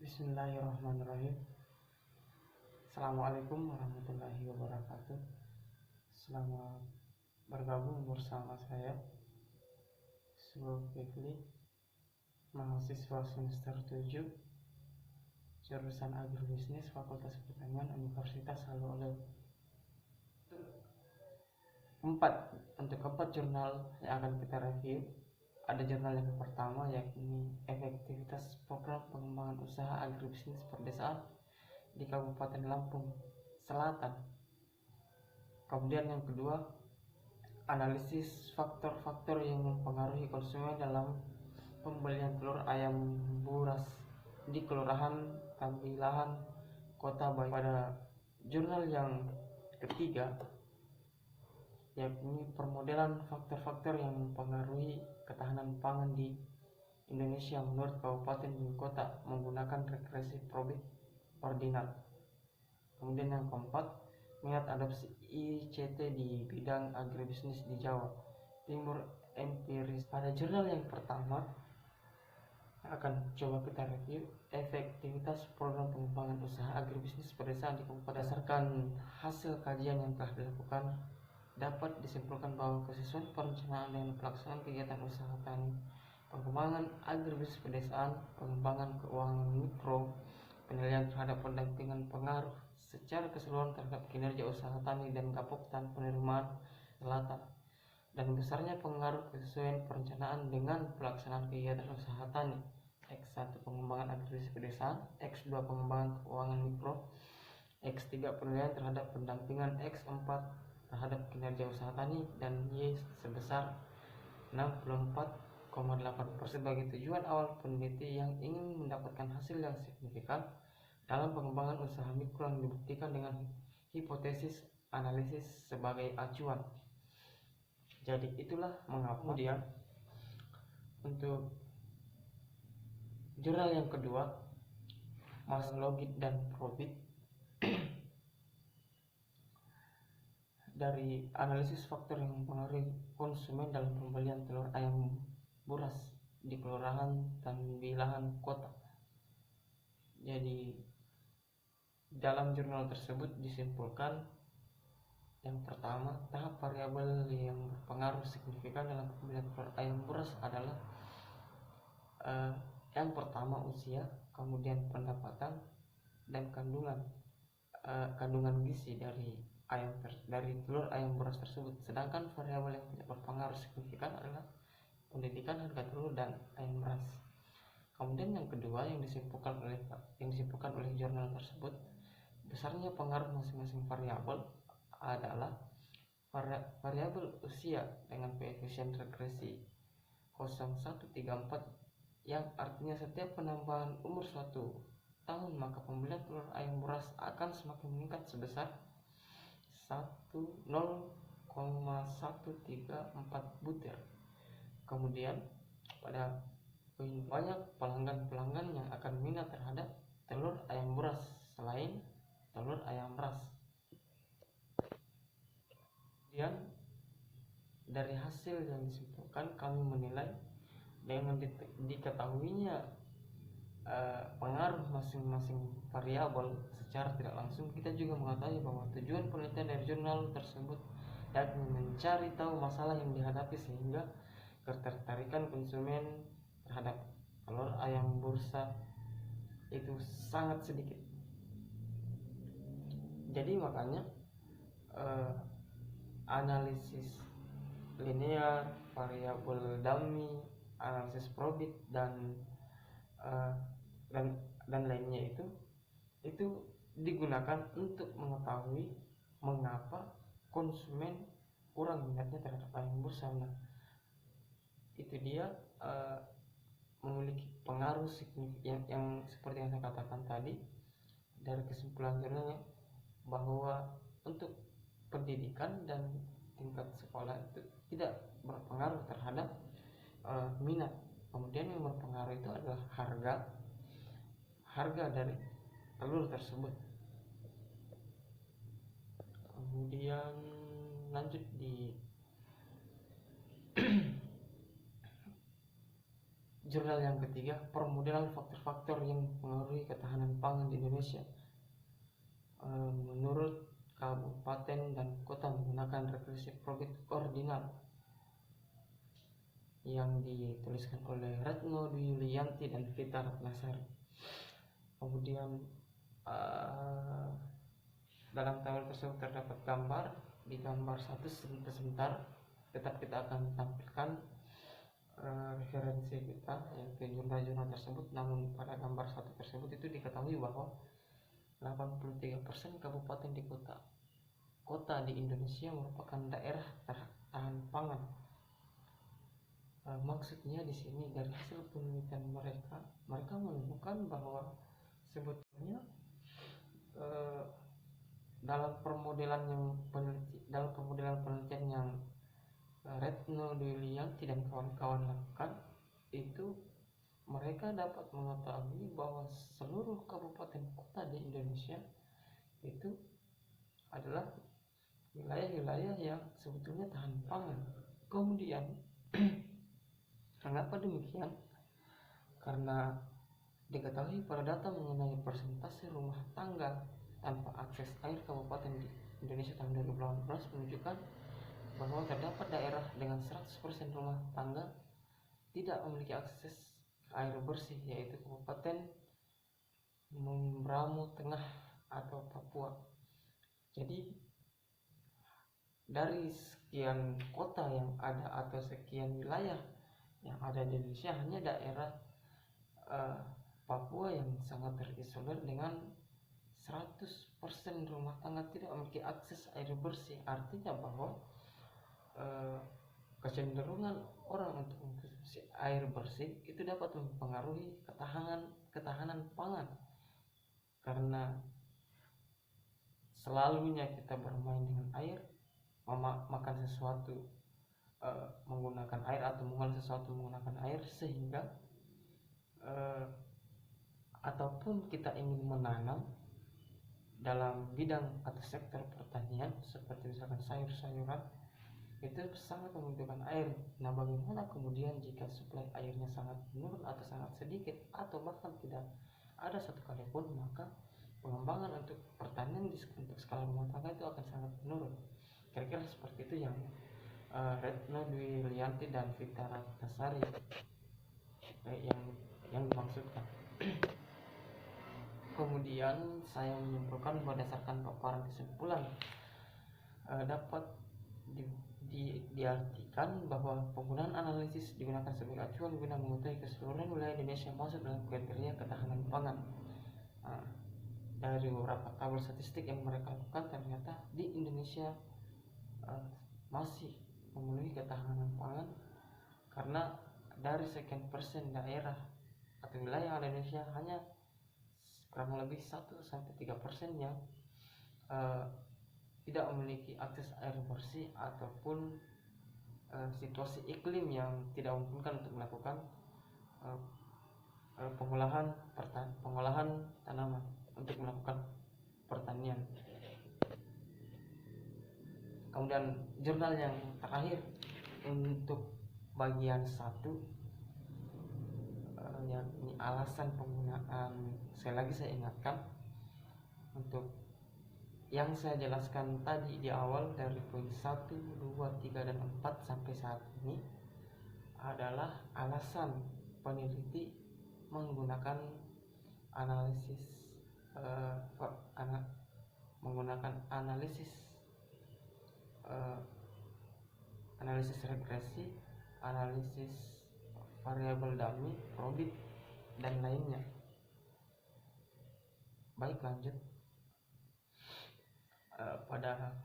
Bismillahirrahmanirrahim. Assalamualaikum warahmatullahi wabarakatuh. Selamat bergabung bersama saya Zulkifli, mahasiswa semester 7 jurusan Agribisnis Fakultas Pertanian Universitas Haluoleo. Untuk keempat jurnal yang akan kita review, ada jurnal yang pertama yakni efektivitas program pengembangan usaha agribisnis perdesaan di Kabupaten Lampung Selatan. Kemudian yang kedua, analisis faktor-faktor yang mempengaruhi konsumen dalam pembelian telur ayam buras di Kelurahan Tambilahan, Kota Bayu. Pada jurnal yang ketiga, yakni permodelan faktor-faktor yang mempengaruhi ketahanan pangan di Indonesia menurut kabupaten dan kota menggunakan regresi probit ordinal. Kemudian yang keempat, minat adopsi ICT di bidang agribisnis di Jawa Timur empiris. Pada jurnal yang pertama akan coba kita review efektivitas program pengembangan usaha agribisnis pedesaan di kabupaten. Berdasarkan hasil kajian yang telah dilakukan, dapat disimpulkan bahwa kesesuaian perencanaan dan pelaksanaan kegiatan usaha tani, pengembangan agribisnis pedesaan, pengembangan keuangan mikro, penilaian terhadap pendampingan pengaruh secara keseluruhan terhadap kinerja usaha tani dan Gapoktan penerimaan selatan, dan besarnya pengaruh kesesuaian perencanaan dengan pelaksanaan kegiatan usaha tani. X1 pengembangan agribisnis pedesaan, X2 pengembangan keuangan mikro, X3 penilaian terhadap pendampingan, X4 terhadap kinerja usaha tani, dan Y sebesar 64,8%. Sebagai tujuan awal peneliti yang ingin mendapatkan hasil yang signifikan dalam pengembangan usaha mikro yang dibuktikan dengan hipotesis analisis sebagai acuan. Jadi itulah mengapa. Kemudian untuk jurnal yang kedua, Maslogit dan Probit, dari analisis faktor yang mempengaruhi konsumen dalam pembelian telur ayam buras di Kelurahan Tambilahan Kota. Jadi dalam jurnal tersebut disimpulkan, yang pertama, tahap variabel yang berpengaruh signifikan dalam pembelian telur ayam buras adalah yang pertama usia, kemudian pendapatan, dan kandungan gizi dari telur ayam buras tersebut. Sedangkan variabel yang tidak berpengaruh signifikan adalah pendidikan harga telur dan ayam beras. Kemudian yang kedua yang disimpulkan oleh jurnal tersebut, besarnya pengaruh masing-masing variabel adalah variabel usia dengan koefisien regresi 0,134, yang artinya setiap penambahan umur suatu tahun maka pembelian telur ayam buras akan semakin meningkat sebesar 0,134 butir. Kemudian pada poin banyak pelanggan yang akan minat terhadap telur ayam buras selain telur ayam beras. Kemudian dari hasil yang disimpulkan, kami menilai dengan diketahuinya pengaruh masing-masing variabel secara tidak langsung, kita juga mengetahui bahwa tujuan penelitian dari jurnal tersebut yakni mencari tahu masalah yang dihadapi sehingga ketertarikan konsumen terhadap telur ayam bursa itu sangat sedikit. Jadi makanya analisis linear, variabel dummy, analisis probit dan lainnya itu digunakan untuk mengetahui mengapa konsumen kurang minatnya terhadap ayam bursa. Nah, itu dia memiliki pengaruh signifikan yang seperti yang saya katakan tadi. Dari kesimpulan jurnalnya bahwa untuk pendidikan dan tingkat sekolah itu tidak berpengaruh terhadap minat. Kemudian yang berpengaruh itu adalah harga dari telur tersebut. Kemudian lanjut di jurnal yang ketiga, permodelan faktor-faktor yang mempengaruhi ketahanan pangan di Indonesia. Menurut kabupaten dan kota menggunakan regresi probit ordinal yang dituliskan oleh Retno Dwi Yulianti dan Vita Ratnasari. Kemudian dalam tabel tersebut terdapat gambar. Di gambar 1 sebentar, tetap kita akan tampilkan referensi kita yaitu jurnal-jurnal tersebut. Namun pada gambar 1 tersebut itu diketahui bahwa 83% kabupaten di kota di Indonesia merupakan daerah tahan pangan. Maksudnya di sini dari hasil penelitian mereka menemukan bahwa sebetulnya dalam permodelan penelitian yang Retno Dwi Yulianti dan kawan-kawan lakukan, itu mereka dapat mengetahui bahwa seluruh kabupaten kota di Indonesia itu adalah wilayah-wilayah yang sebetulnya tahan pangan. Kemudian mengapa demikian? Karena diketahui pada data mengenai persentase rumah tangga tanpa akses air kabupaten di Indonesia tahun 2018 menunjukkan bahwa terdapat daerah dengan 100% rumah tangga tidak memiliki akses air bersih, yaitu Kabupaten Membramo Tengah atau Papua. Jadi dari sekian kota yang ada atau sekian wilayah yang ada di Indonesia, hanya daerah Papua yang sangat terisolir dengan 100% rumah tangga tidak memiliki akses air bersih. Artinya bahwa kecenderungan orang untuk mengkonsumsi air bersih itu dapat mempengaruhi ketahanan pangan, karena selalunya kita bermain dengan air, makan sesuatu menggunakan air atau mengolah sesuatu menggunakan air, sehingga ataupun kita ingin menanam dalam bidang atau sektor pertanian seperti misalkan sayur-sayuran, itu sangat membutuhkan air. Nah, bagaimana kemudian jika suplai airnya sangat menurun atau sangat sedikit atau bahkan tidak ada satu kali pun, maka pengembangan untuk pertanian untuk skala rumah tangga itu akan sangat menurun. Kira-kira seperti itu yang Retno Dwi Yulianti dan Vita Ratnasari yang dimaksudkan. Kemudian saya menyimpulkan berdasarkan paparan kesimpulan dapat diartikan bahwa penggunaan analisis digunakan sebagai acuan guna mengetahui keseluruhan wilayah Indonesia masuk dalam kriteria ketahanan pangan. Dari beberapa tabel statistik yang mereka lakukan, ternyata di Indonesia masih memenuhi ketahanan pangan, karena dari sekian persen daerah atau wilayah di Indonesia hanya kurang lebih 1-3% yang tidak memiliki akses air bersih ataupun situasi iklim yang tidak memungkinkan untuk melakukan pengolahan tanaman untuk melakukan pertanian. Kemudian jurnal yang terakhir untuk bagian 1 yakni alasan penggunaan. Sekali lagi saya ingatkan, untuk yang saya jelaskan tadi di awal dari poin 1, 2, 3, dan 4 sampai saat ini adalah alasan peneliti menggunakan analisis regresi, analisis variabel dummy, probit, dan lainnya. Baik, lanjut. Pada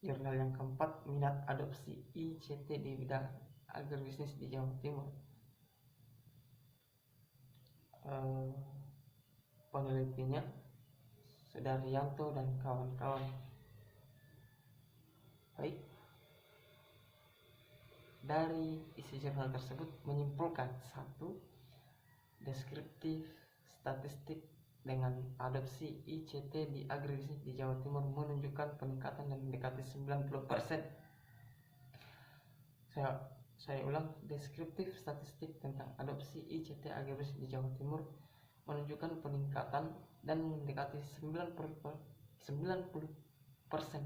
jurnal yang keempat, minat adopsi ICT di bidang agribisnis di Jawa Timur. Penelitinya Sudaryanto dan kawan-kawan. Baik, dari isi jurnal tersebut menyimpulkan: 1. Deskriptif statistik dengan adopsi ICT di agribisnis di Jawa Timur menunjukkan peningkatan dan mendekati 90%. Saya ulang, deskriptif statistik tentang adopsi ICT agribisnis di Jawa Timur menunjukkan peningkatan dan mendekati 90%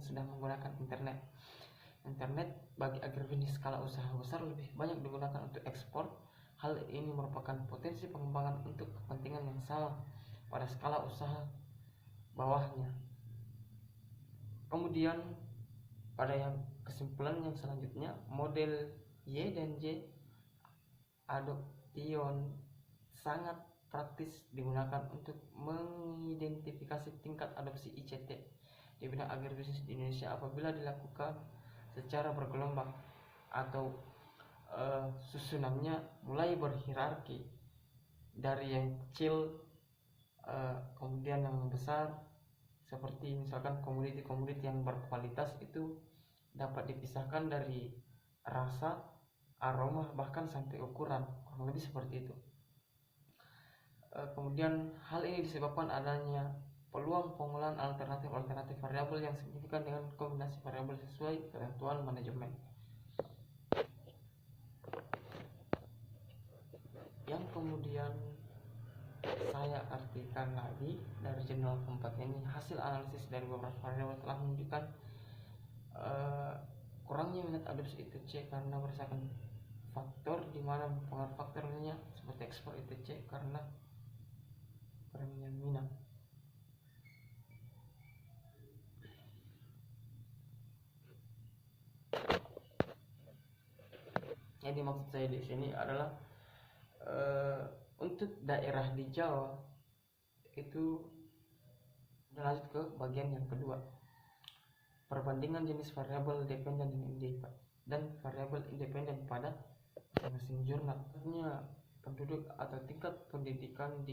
sudah menggunakan internet. Internet bagi agribisnis skala usaha besar lebih banyak digunakan untuk ekspor. Hal ini merupakan potensi pengembangan untuk kepentingan yang sama pada skala usaha bawahnya. Kemudian pada yang kesimpulan yang selanjutnya, model Y dan J adoption sangat praktis digunakan untuk mengidentifikasi tingkat adopsi ICT di bidang agribisnis di Indonesia apabila dilakukan secara bergelombang atau susunannya mulai berhierarki dari yang kecil kemudian yang besar, seperti misalkan komoditi-komoditi yang berkualitas itu dapat dipisahkan dari rasa, aroma, bahkan sampai ukuran, kurang lebih seperti itu. Kemudian hal ini disebabkan adanya peluang pengolahan alternatif variabel yang signifikan dengan kombinasi variabel sesuai ketentuan manajemen. Yang kemudian saya artikan lagi dari jurnal keempat ini, hasil analisis dari beberapa variabel telah menunjukkan kurangnya minat adopsi ITC karena berdasarkan faktor di mana mempengaruhi faktornya seperti ekspor ITC karena kurangnya minat. Jadi maksud saya di sini adalah untuk daerah di Jawa itu lanjut ke bagian yang kedua, perbandingan jenis variabel dependen dan variabel independen pada masing-masing jurnal. Artinya penduduk atau tingkat pendidikan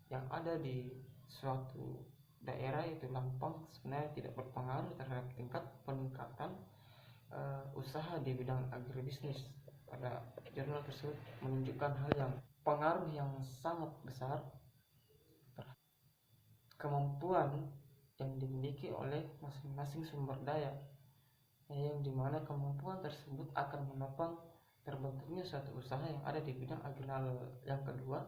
yang ada di suatu daerah itu Lampang sebenarnya tidak berpengaruh terhadap tingkat peningkatan usaha di bidang agribisnis. Pada jurnal tersebut menunjukkan hal yang pengaruh yang sangat besar terhadap kemampuan yang dimiliki oleh masing-masing sumber daya, yang dimana kemampuan tersebut akan menopang terbentuknya suatu usaha yang ada di bidang agrarian. Yang kedua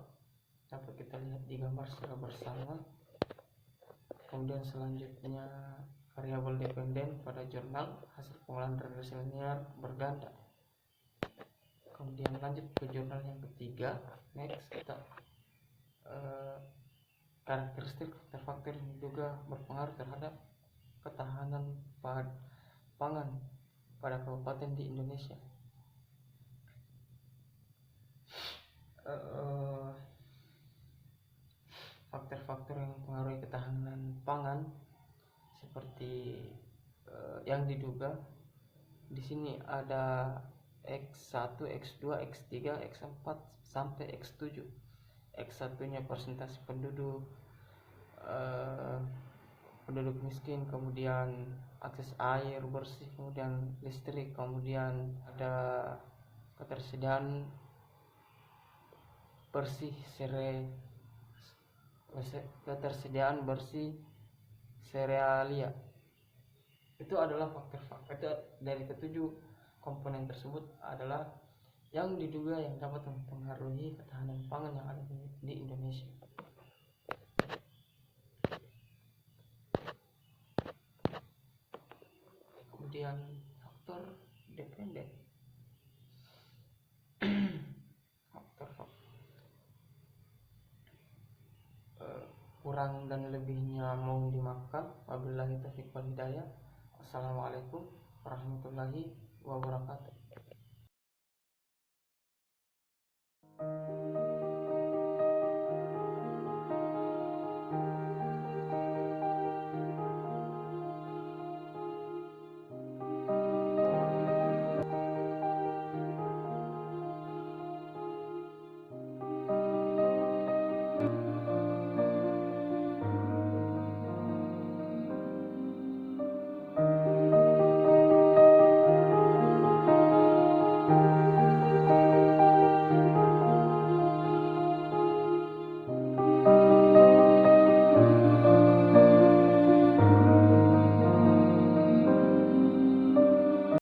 dapat kita lihat di gambar secara bersama. Kemudian selanjutnya variabel dependen pada jurnal hasil pengolahan regresi linear berganda. Kemudian lanjut ke jurnal yang ketiga, next kita karakteristik faktor-faktor yang diduga berpengaruh terhadap ketahanan pangan pada kabupaten di Indonesia. Faktor-faktor yang mempengaruhi ketahanan pangan seperti yang diduga di sini ada X1, X2, X3, X4 sampai X7. X1-nya persentase penduduk miskin, kemudian akses air bersih, kemudian listrik, kemudian ada ketersediaan bersih serealia. Itu adalah faktor-faktor dari ketujuh komponen tersebut adalah yang diduga yang dapat mempengaruhi ketahanan pangan yang ada di Indonesia. Kemudian faktor dependen. Kurang dan lebihnya mau dimakan. Wabillahi taufiq wal hidayah. Wassalamualaikum warahmatullahi wabarakatuh.